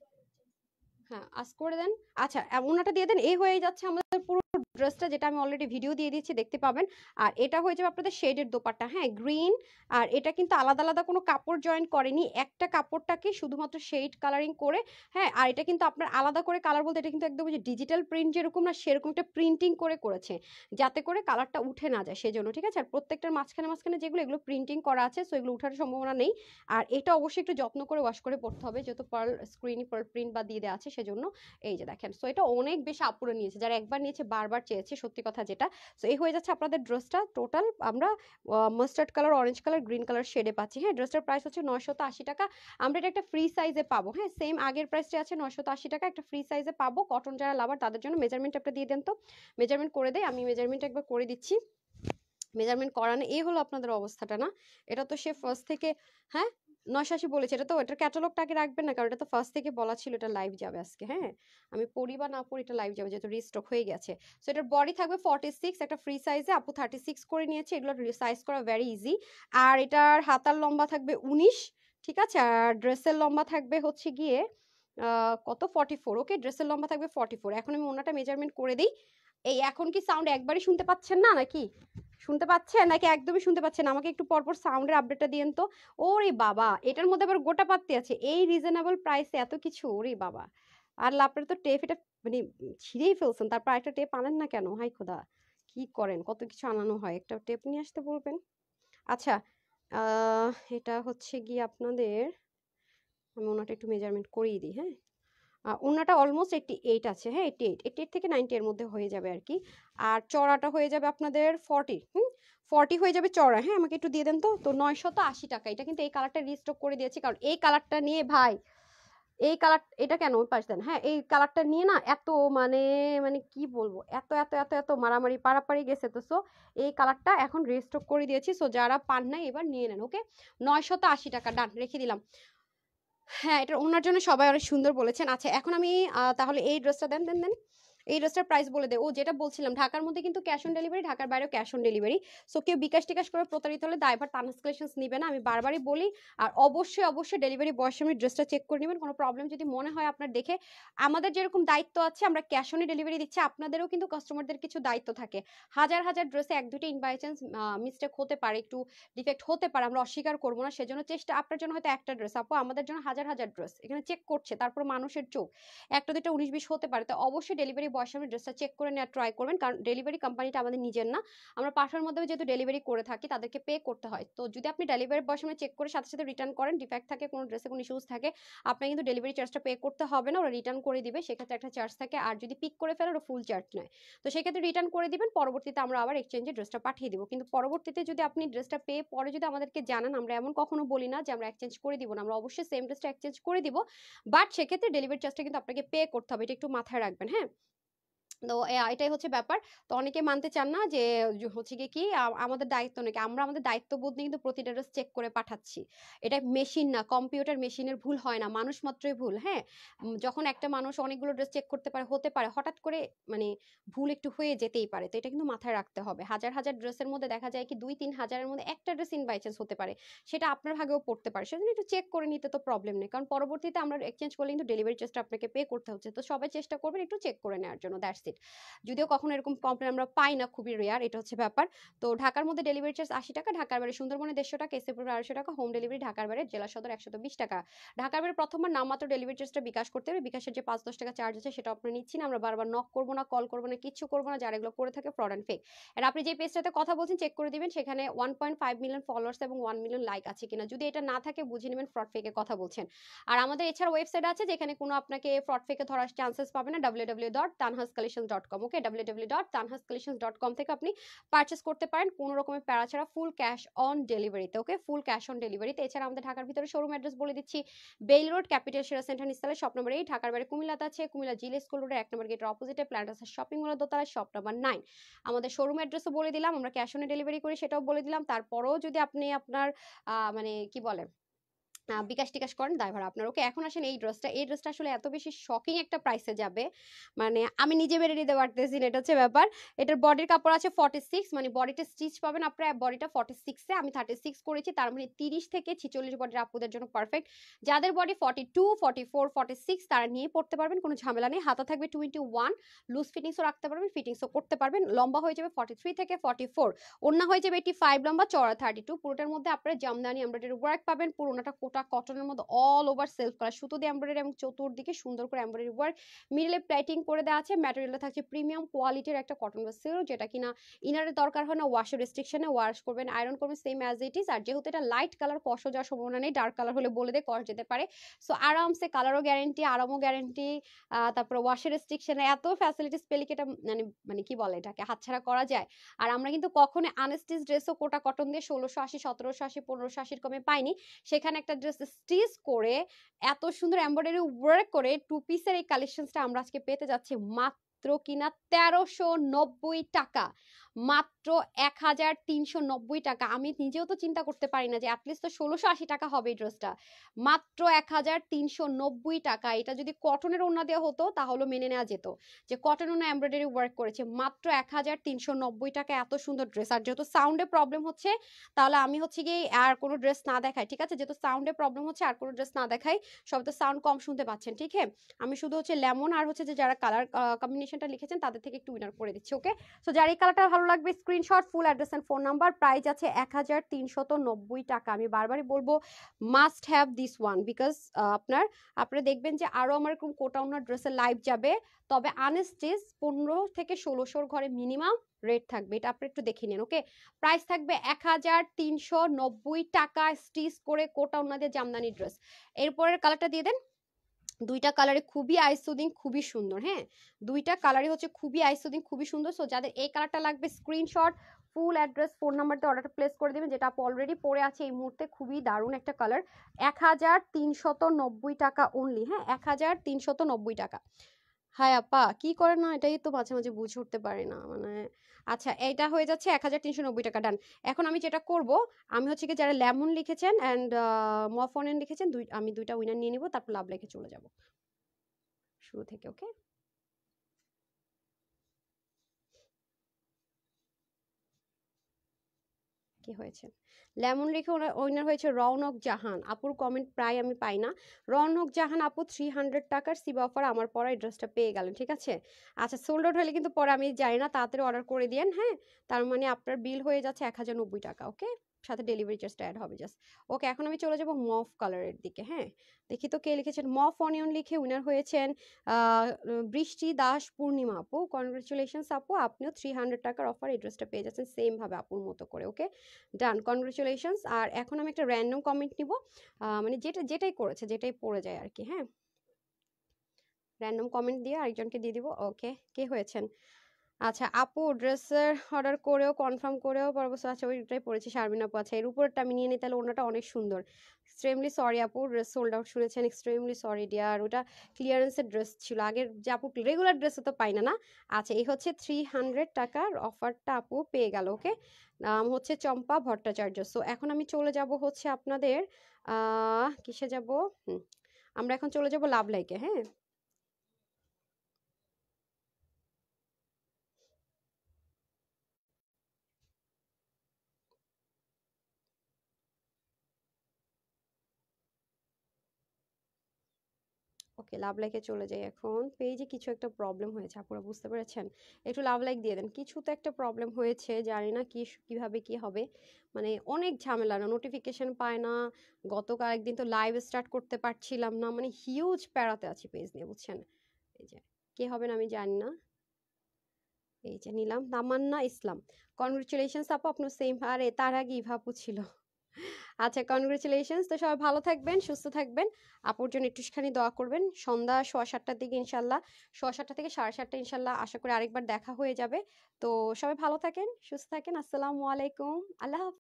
হ্যাঁ, আস্ক করে দেন। আচ্ছা, ওনাটা দিয়ে দেন। এই হয়ে যাচ্ছে আমাদের পুরো ড্রেসটা, যেটা আমি অলরেডি ভিডিও দিয়ে দিচ্ছি, দেখতে পাবেন। আর এটা হয়ে যাবে আপনাদের শেডের দোপাট্টা। হ্যাঁ, গ্রিন। আর এটা কিন্তু আলাদা আলাদা কোনো কাপড় জয়েন করেনি, একটা কাপড়টাকে শুধুমাত্র শেড কালারিং করে। হ্যাঁ, আর এটা কিন্তু আপনার আলাদা করে কালার বলতে, এটা কিন্তু একদম যে ডিজিটাল প্রিন্ট যেরকম না, সেরকম একটা প্রিন্টিং করে করেছে, যাতে করে কালারটা উঠে না যায় সেজন্য। ঠিক আছে, আর প্রত্যেকটার মাঝখানে মাঝখানে যেগুলো, এগুলো প্রিন্টিং করা আছে, সো এগুলো উঠার সম্ভাবনা নেই। আর এটা অবশ্যই একটু যত্ন করে ওয়াশ করে পড়তে হবে, যেহেতু পার্ল স্ক্রিনই পার্ল প্রিন্ট বা দিয়ে দেওয়া আছে সেজন্য। এই যে দেখেন, সো এটা অনেক বেশি আপুরে নিয়েছে, যারা একবার নিয়েছে বারবার চেয়েছে, সত্যি কথা যেটা। সো এই হয়ে যাচ্ছে আপনাদের ড্রেসটা। টোটাল আমরা mustard colour, orange colour, green colour শেডে পাচ্ছি। হ্যাঁ, ড্রেসটার প্রাইস হচ্ছে 980 টাকা। আমরা এটা একটা ফ্রি সাইজে পাবো। হ্যাঁ, সেম আগের প্রাইসটা আছে 980 টাকা, একটা ফ্রি সাইজে পাবো। কটন যারা লাভার তাদের জন্য। মেজারমেন্ট একটা দিয়ে দেন তো, মেজারমেন্ট করে দেয়, আমি মেজারমেন্ট একবার করে দিচ্ছি। মেজারমেন্ট করানো, এই হলো আপনাদের অবস্থাটা না? এটা তো সে ফার্স্ট থেকে, হ্যাঁ 980 বলেছে। এটা তো এটার ক্যাটালগটা আগে রাখবেন না, কারণ এটা তো ফার্স্ট থেকে বলা ছিল এটা লাইভ যাবে আজকে। হ্যাঁ, আমি পড়ি বা না পড়ি এটা লাইভ যাবে, যেহেতু রিস্টক হয়ে গেছে। সো এটার বডি থাকবে 46, একটা ফ্রি সাইজে, আপু 36 করে নিয়েছে। এগুলো সাইজ করা ভেরি ইজি। আর এটার হাতার লম্বা থাকবে 19, ঠিক আছে। আর ড্রেসের লম্বা থাকবে হচ্ছে গিয়ে কত, 44। ওকে, ড্রেসের লম্বা থাকবে 44। এখন আমি ওনাটা মেজারমেন্ট করে দিই। এই এখন কি সাউন্ড একবারই শুনতে পাচ্ছেন না নাকি? শুনতে পাচ্ছেন নাকি একদমই শুনতে পাচ্ছেন? আমাকে একটু পরপর সাউন্ডের আপডেটটা দিয়েন তো। ওরে বাবা, এটার মধ্যে আবার গোটা পাত্তি আছে, এই রিজনেবল প্রাইসে এত কিছু, ওরে বাবা। আর লাপের তো টেপ, এটা মানে ছিঁড়েই ফেলছেন, তারপর একটা টেপ আনেন না কেন? হাই খোদা, কি করেন? কত কিছু আনানো হয়, একটা টেপ নিয়ে আসতে বলবেন। আচ্ছা, এটা হচ্ছে গিয়ে আপনাদের, আমি ওনাটা একটু মেজারমেন্ট করিয়ে দিই। হ্যাঁ, ওনাটা অলমোস্ট 88 আছে। হ্যাঁ, 88 থেকে 90 এর মধ্যে হয়ে যাবে আর কি। আর চড়াটা হয়ে যাবে আপনাদের 40। 40 হয়ে যাবে চড়া। হ্যাঁ, আমাকে একটু দিয়ে দেন তো। তো 980 টাকা। এটা কিন্তু এই কালারটা রিস্টক করে দিয়েছি, কারণ এই কালারটা নিয়ে ভাই, এই কালার, এটা কেন ওই পাশ দেন। হ্যাঁ, এই কালারটা নিয়ে না এত মানে, মানে কি বলবো, এত এত এত এত মারামারি পারাপারি গেছে। তো সো এই কালারটা এখন রিস্টক করে দিয়েছি। সো যারা পান নাই এবার নিয়ে নেন। ওকে, 980 টাকা, ডান, রেখে দিলাম। হ্যাঁ, এটা ওনার জন্য সবাই অনেক সুন্দর বলেছেন। আচ্ছা, এখন আমি তাহলে এই ড্রেসটা দেন দেন দেন, এই ড্রেসটার প্রাইস বলে দে। ও যেটা বলছিলাম, ঢাকার মধ্যে কিন্তু ক্যাশ অন ডেলিভারি, ঢাকার বাইরেও ক্যাশ অন ডেলিভারি। সো কেউ বিকাশ টিকাশ করে প্রতারিত হলে দায়ভার তানহাস কালেকশনস নিবে না, আমি বারবারই বলি। আর অবশ্যই অবশ্যই ডেলিভারি বয়ের সামনে ড্রেসটা চেক করে নেবেন। কোনো প্রবলেম যদি মনে হয় আপনার দেখে, আমাদের যেরকম দায়িত্ব আছে আমরা ক্যাশ অনে ডেলিভারি দিচ্ছি, আপনাদেরও কিন্তু কাস্টমারদের কিছু দায়িত্ব থাকে। হাজার হাজার ড্রেসে এক দুটো ইন বাই চান্স মিস্টেক হতে পারে, একটু ডিফেক্ট হতে পারে, আমরা অস্বীকার করবো না। সেজন্য চেষ্টা, আপনার জন্য হয়তো একটা ড্রেস আপু, আমাদের জন্য হাজার হাজার ড্রেস এখানে চেক করছে, তারপর মানুষের চোখ, একটা দুটো 19-20 হতে পারে। তো অবশ্যই ডেলিভারি বয়সের সামনে ড্রেসটা চেক করে নেওয়ার ট্রাই করবেন, কারণ ডেলিভারি কোম্পানিটা আমাদের নিজের না, আমরা পাঠানোর মাধ্যমে যেহেতু ডেলিভারি করে থাকি তাদেরকে পে করতে হয়। তো যদি আপনি ডেলিভারি বয়সের সামনে চেক করে সাথে সাথে রিটার্ন করেন, ডিফেক্ট থাকে, কোনো ড্রেসে কোনো ইস্যুস থাকে, আপনার কিন্তু ডেলিভারি চার্জটা পে করতে হবে না, ওরা রিটার্ন করে দিবে, সেক্ষেত্রে একটা চার্জ থাকে। আর যদি পিক করে ফেলে ওরা ফুল চার্জ নেয়। তো সেক্ষেত্রে রিটার্ন করে দিবেন, পরবর্তীতে আমরা আবার এক্সচেঞ্জে ড্রেসটা পাঠিয়ে দিব। কিন্তু পরবর্তীতে যদি আপনি ড্রেসটা পেয়ে পরে যদি আমাদেরকে জানান, আমরা এমন কখনো বলি না যে আমরা এক্সচেঞ্জ করে দিব না, আমরা অবশ্যই সেম ড্রেসটা এক্সচেঞ্জ করে দিব, বাট সেক্ষেত্রে ডেলিভারি চার্জটা কিন্তু আপনাকে পে করতে হবে, এটা একটু মাথায় রাখবেন। হ্যাঁ, তো এটাই হচ্ছে ব্যাপার। তো অনেকে মানতে চান না যে হচ্ছে গিয়ে কি আমাদের দায়িত্ব নাকি, আমরা আমাদের দায়িত্ববোধ নিয়ে কিন্তু প্রতিটা ড্রেস চেক করে পাঠাচ্ছি। এটা মেশিন না, কম্পিউটার মেশিনের ভুল হয় না, মানুষ মাত্রই ভুল। হ্যাঁ, যখন একটা মানুষ অনেকগুলো ড্রেস চেক করতে পারে, হতে পারে হঠাৎ করে মানে ভুল একটু হয়ে যেতেই পারে। তো এটা কিন্তু মাথায় রাখতে হবে। হাজার হাজার ড্রেসের মধ্যে দেখা যায় কি 2-3 হাজারের মধ্যে একটা ড্রেস ইন বাই চান্স হতে পারে, সেটা আপনার ভাগেও পড়তে পারে, সেজন্য একটু চেক করে নিতে তো প্রবলেম নেই, কারণ পরবর্তীতে আমরা এক্সচেঞ্জ করলে কিন্তু ডেলিভারি চার্জটা আপনাকে পে করতে হচ্ছে। তো সবাই চেষ্টা করবেন একটু চেক করে নেওয়ার জন্য, দ্যাটস ইট। যদিও কখনো এরকম কমপ্লেন আমরা পাই না, খুবই রেয়ার, এটা হচ্ছে ব্যাপার। তো ঢাকার মধ্যে ডেলিভারি চার্জ 80 টাকা, ঢাকার বাইরে সুন্দরবনে 150 টাকা, এসএপুর 250 টাকা, হোম ডেলিভারি ঢাকার বাইরে জেলা সদর 120 টাকা। ঢাকার বাইরে প্রথমবার নামমাত্র ডেলিভারি চার্জটা বিকাশ করতে হবে, বিকাশের যে 5-10 টাকা চার্জ আছে সেটা আপনি নিচ্ছি না, আমরা বারবার নক করবো না, কল করবো না, কিচ্ছু করবো না, যারা এগুলো করে থাকে ফ্রড অ্যান্ড ফেক। আর আপনি যে পেজটাতে কথা বলছেন চেক করে দিবেন, সেখানে 1.5 মিলিয়ন ফলোয়ার্স এবং 1 মিলিয়ন লাইক আছে কিনা, যদি এটা না থাকে বুঝে নেবেন ফ্রড ফেকে কথা বলছেন। আর আমাদের এছাড়া ওয়েবসাইট আছে যেখানে কোনো আপনাকে ফ্রড ফেকে ধরার চান্সেস পাবে না, www.tanhascollections.com। ওকে, www.tanhascollections.com থেকে আপনি পারচেস করতে পারেন কোনো রকমের প্যারা ছাড়া, ফুল ক্যাশ অন ডেলিভারিতে। ওকে, ফুল ক্যাশ অন ডেলিভারিতে। এছাড়া আমাদের ঢাকার ভিতরে শোরুম অ্যাড্রেস বলে দিচ্ছি, বেইল রোড, ক্যাপিটাল সেরা সেন্টার নিস্তালে, শপ নম্বর 8। ঢাকার বাইরে কুমিল্লাতে আছে, কুমিল্লা জিল স্কুল রোডের 1 নম্বর গেটের অপোজিটে প্ল্যান্টাস শপিং মলের দোতলায়, শপ নম্বর 9। আমাদের শোরুম অ্যাড্রেসও বলে দিলাম, আমরা ক্যাশ অনে ডেলিভারি করি সেটাও বলে দিলাম। তারপরেও যদি আপনি আপনার মানে কি বলে বিকাশ টিকাশ করেন, দায়ভার আপনার। ওকে, এখন আসেন এই ড্রেসটা আসলে এত বেশি শকিং একটা প্রাইসে যাবে, মানে আমি নিজে বেড়ে নিতে পারতেছি না, এটা হচ্ছে ব্যাপার। এটার বডির কাপড় আছে 46, মানে বডিটা স্টিচ পাবেন আপনার বডিটা 46-এ, আমি 36 করেছি, তার মানে 30 থেকে 46 বডির আপুদের জন্য পারফেক্ট। যাদের বডি 42, 44, 46 তারা নিয়ে পড়তে পারবেন, কোনো ঝামেলা নেই। হাতা থাকবে 21, লুজ ফিটিংসও রাখতে পারবেন, ফিটিংসও করতে পারবেন। লম্বা হয়ে যাবে 43 থেকে 44, ওড়না হয়ে যাবে 85 লম্বা, চওড়া 32। পুরোটার মধ্যে আপনারা জামদানি এমব্রয়ডারি ওয়ার্ক পাবেন, পুরোটা কোটা কটনের মধ্যে অল ওভার সেলফ করা সুতো দিয়ে এমব্রয়ডারি এবং চতুর্দিকে সুন্দর করে এমব্রয়ডারি ওয়ার্ক, মিডলে প্লেটিং করে দেওয়া আছে। ম্যাটেরিয়ালটা থাকছে প্রিমিয়াম কোয়ালিটির একটা কটন বা সিল্ক, যেটা কিনা ইনারের দরকার হয় না, ওয়াশের রেস্ট্রিকশনে, ওয়াশ করবেন আয়রন করবেন সেম অ্যাজ ইট ইজ। আর যেহেতু এটা লাইট কালার, কষ যাওয়ার সম্ভাবনা নেই, ডার্ক কালার হলে বলে দেয় কষ যেতে পারে। সো আরামসে কালারও গ্যারেন্টি, আরামও গ্যারেন্টি, তারপরে ওয়াশের রেস্ট্রিকশনে এত ফ্যাসিলিটিস পেলে কি এটা মানে মানে কি বলে এটাকে হাতছাড়া করা যায়? আর আমরা কিন্তু কখনো আনস্টিচ ড্রেসও কোটা কটন দিয়ে 1680, 1780, 1580 কমে পাইনি। সেখানে একটা ড্রেস স্টিচ করে এত সুন্দর এমব্রয়ডারি ওয়ার্ক করে 2 পিসের এই কালেকশনসটা আমরা আজকে পেতে যাচ্ছি মাত্র কিনা 1390 টাকা, মাত্র 1390 টাকা। আমি নিজেও তো চিন্তা করতে পারি না যে অ্যাটলিস্ট তো 1680 টাকা হবে এই ড্রেসটা, মাত্র 1390 টাকা। এটা যদি কটনের ওড়না দেওয়া হতো তাহলে মেনে নেওয়া যেত যে কটন ওড়না এমব্রয়ডারি ওয়ার্ক করেছে, মাত্র 1390 টাকা এত সুন্দর ড্রেস। আর যেহেতু সাউন্ডে প্রবলেম হচ্ছে তাহলে আমি হচ্ছে গিয়ে আর কোনো ড্রেস না দেখাই, ঠিক আছে? যেহেতু সাউন্ডে প্রবলেম হচ্ছে আর কোনো ড্রেস না দেখাই, সব তো সাউন্ড কম শুনতে পাচ্ছেন, ঠিক আছে? আমি শুধু হচ্ছে লেমন আর হচ্ছে যে যারা কালার কম্বিনেশনটা লিখেছেন তাদের থেকে একটু উইনার করে দিচ্ছি। ওকে, সো যার এই কালারটা ভালো লাগবে screenshot, full address and phone number. Price আছে 1390 টাকা। আমি বারবারই বলবো must have this one, because আপনারা দেখবেন যে আরো আমার এরকম কোটা ওনার ড্রেসের লাইভ যাবে, তবে আনস্টিচ 15 থেকে 1600 ঘরে মিনিমাম রেট থাকবে, এটা আপনি একটু দেখে নিন। ওকে, প্রাইস থাকবে 1390 টাকা, স্টিচ করে কোটা ওনাদের জামদানি ড্রেস। এরপরের কালারটা দিয়ে দেন। দুইটা কালারে খুবই আইসুদিং, খুবই সুন্দর। হ্যাঁ, দুইটা কালারই হচ্ছে খুবই আইসুদিং, খুবই সুন্দর। সো যাদের এই কালারটা লাগবে স্ক্রিনশট, ফুল অ্যাড্রেস, ফোন নাম্বারতে অর্ডারটা প্লেস করে দেবেন, যেটা আপু অলরেডি পরে আছে এই মুহূর্তে, খুবই দারুণ একটা কালার। 1390 টাকা অনলি। হ্যাঁ, 1390 টাকা। হাই আপা কি করে না, এটাই তো মাঝে মাঝে বুঝে উঠতে পারি না, মানে আচ্ছা এইটা হয়ে যাচ্ছে 1390 টাকা, ডান। এখন আমি যেটা করব, আমি হচ্ছে কি যারা লেমন লিখেছেন অ্যান্ড মফনেন লিখেছেন আমি দুইটা উইনার নিয়ে নিব, তারপর লাভ লিখে চলে যাব শুরু থেকে। ওকে, কি হয়েছে? লেমন লিখে উইনার হয়েছে রৌনক জাহান আপুর। কমেন্ট প্রায় আমি পাই না। রৌনক জাহান আপু 300 টাকার সিবা অফার আমার পরে ড্রেসটা পেয়ে গেলেন, ঠিক আছে? আচ্ছা, সোল্ড আউট হলে কিন্তু পরে আমি যাই না, তাড়াতাড়ি অর্ডার করে দিয়েন। হ্যাঁ, তার মানে আপনার বিল হয়ে যাচ্ছে 1090 টাকা। ওকে, সাথে ডেলিভারি চার্জটা অ্যাড হবে জাস্ট। ওকে, এখন আমি চলে যাব মফ কালারের দিকে। হ্যাঁ, দেখি তো কে লিখেছেন। মফ অনিয়ন লিখে উইনার হয়েছেন বৃষ্টি দাস পূর্ণিমা আপু। কনগ্রেচুলেশনস আপু, আপনিও 300 টাকার অফার এই ড্রেসটা পেয়ে যাচ্ছেন সেম ভাবে আপুর মতো করে। ওকে, ডান, কনগ্রেচুলেশনস। আর এখন আমি একটা র্যান্ডম কমেন্ট নিব, মানে যেটাই করেছে, যেটাই পড়ে যায় আর কি। হ্যাঁ, র্যান্ডম কমেন্ট দিয়ে আরেকজনকে দিয়ে দিব। ওকে, কে হয়েছেন? আচ্ছা আপু, ড্রেসের অর্ডার করেও কনফার্ম করেও পরবর্তী, আচ্ছা ওইটাই পড়েছি শারমিন আপু। আচ্ছা, এর উপরটা আমি নিয়ে নিই তাহলে, ওনাটা অনেক সুন্দর। এক্সট্রিমলি সরি আপু, ড্রেস সোল্ড আউট শুনেছেন, এক্সট্রিমলি সরি ডিয়ার। ওটা ক্লিয়ারেন্সের ড্রেস ছিল আগের, যে আপু রেগুলার ড্রেসে তো পাই না না। আচ্ছা, এই হচ্ছে 300 টাকার অফারটা আপু পেয়ে গেল। ওকে, নাম হচ্ছে চম্পা ভট্টাচার্য। সো এখন আমি চলে যাব হচ্ছে আপনাদের কিসে যাব, আমরা এখন চলে যাব লাভ লাইকে। হ্যাঁ, ওকে, লাভ লাইকে চলে যাই। এখন পেজে কিছু একটা প্রবলেম হয়েছে, আপনারা বুঝতে পেরেছেন? একটু লাভ লাইক দিয়ে দেন। কিছু তো একটা প্রবলেম হয়েছে, জানি না কি কিভাবে কি হবে। মানে অনেক ঝামেলা, না নোটিফিকেশন পায় না। গতকাল একদিন তো লাইভ স্টার্ট করতে পারছিলাম না, মানে হিউজ প্যারাতে আছি পেজ নিয়ে, বুঝছেন? এই যে কে হবেন আমি জানি না। এই যে নিলাম, তামান্না ইসলাম। কনগ্রেচুলেশনস আপু, আপনার সেম। আরে তার আগে ইভাপু ছিল। আচ্ছা, কনগ্রেচুলেশনস। তো সবাই ভালো থাকবেন, সুস্থ থাকবেন। আপুর জন্য একটুখানি দোয়া করবেন। সন্ধ্যা 7:15টার দিকে ইনশাল্লাহ, 7:15 থেকে 7:30 ইনশাল্লাহ আশা করি আরেকবার দেখা হয়ে যাবে। তো সবাই ভালো থাকেন, সুস্থ থাকেন। আসসালামু আলাইকুম, আল্লাহ হাফেজ।